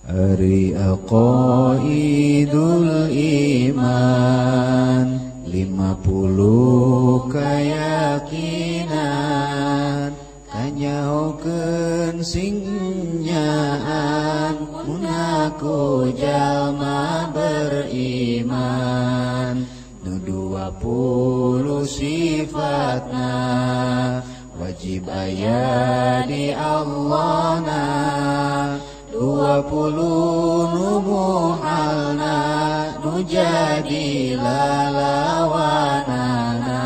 Ari aqaidul iman 50 keyakinan kanyahokeun singnyaan munaku jalma beriman nu 20 sifatna wajib aya di Allahna 20 nu muhalna nu jadi lalawanana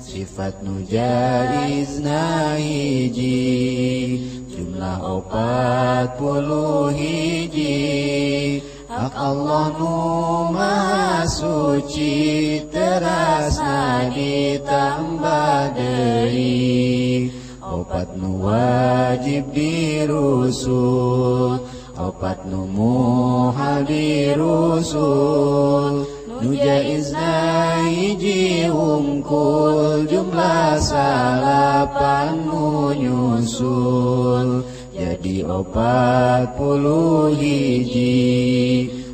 sifat nu jaizna hiji jumlah 40 hiji hak Allah nu maha suci terasna ditambah deui opat nu wajib dirusul opat nu muhal dirusul nu jaizna hiji hungkul jumlah 8 nu nyusul jadi 40 hiji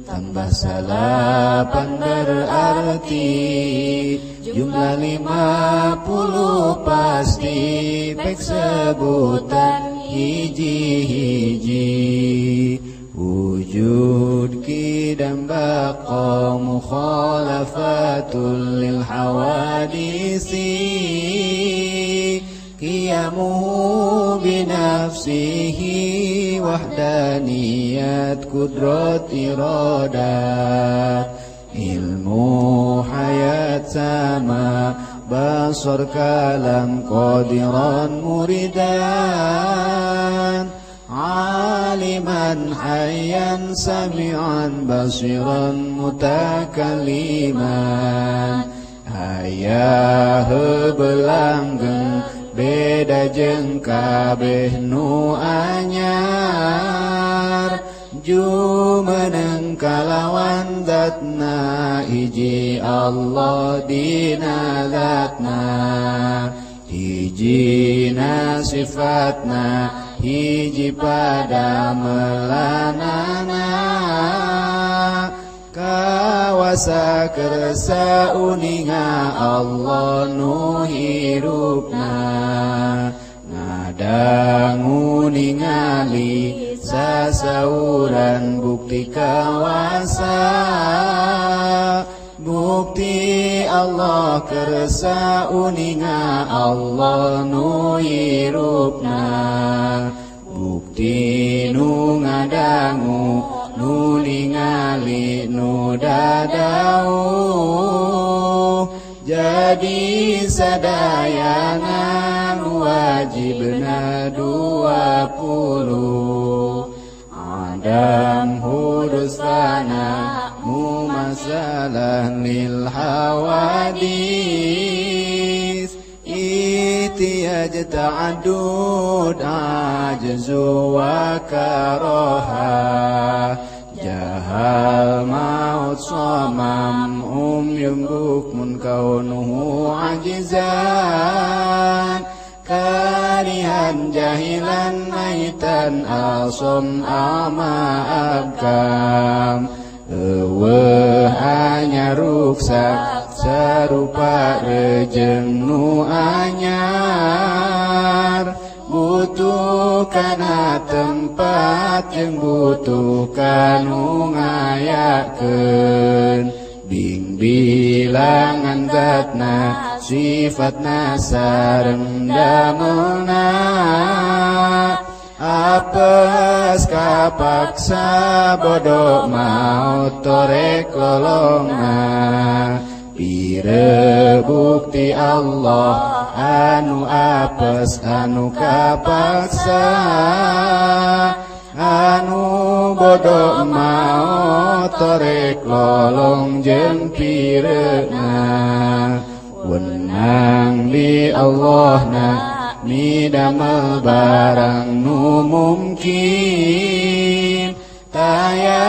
tambah 8 berarti jumlah 50 pasti pek sebutan hiji-hiji wujud kidam baqa mukhalafatul lil hawadisi qiyamuhu binafsihi wahdaniyat kudrat iradat ilmu hayat sama basar kalam qadiran muridan aliman hayyan sami'an basiran mutakalliman ayah belanggeng beda jeung kabeh nu anyar jumeneng kalawan zatna hiji Allah dina zatna hijina sifatna hiji pada melanana kawasa kersa uninga Allah nu hirupna ngadangu ningali sasauran bukti kawasa bukti Allah kersa uninga Allah nu hirupna bukti nu ngadangu nu ningali nu dadau jadi sadayana nu wajibna 20 adam hudus fana mu masalah lil hawadis itiyaj ta'adud ajzu wa karaha jahal maut samam yungkun kaunuhu ajizan karihan jahilan maitan asom ama abkam hanya ruksak serupa rejeng nu anyar butuh kana tempat yang butuh kanu ngayakeun bing bilangan zatna sifatna sareng damelna apes kapaksa bodoh maut torek lolongna pire bukti Allah anu apes anu kapaksa anu bodoh maut torek lolong jeung pireuna wenang di Allahna midamel barang nu mungkin taya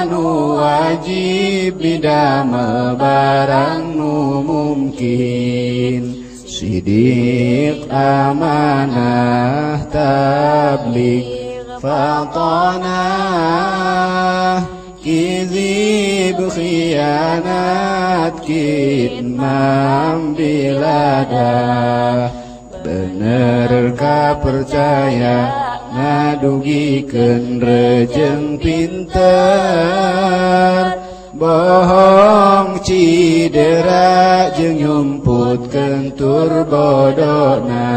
anu wajib midamel barang nu mungkin sidik amanah tabligh fatana kizib khianat kitmam bilada bener ka percaya ngadugikeun rejeng pinter bohong cidera jeung nyumputkeun tur bodona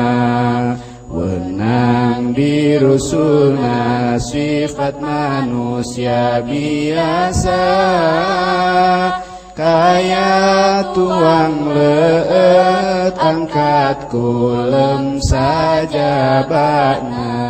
wenang dirusulna sifat manusia biasa kaya tuang leut angkat kulem saja bakna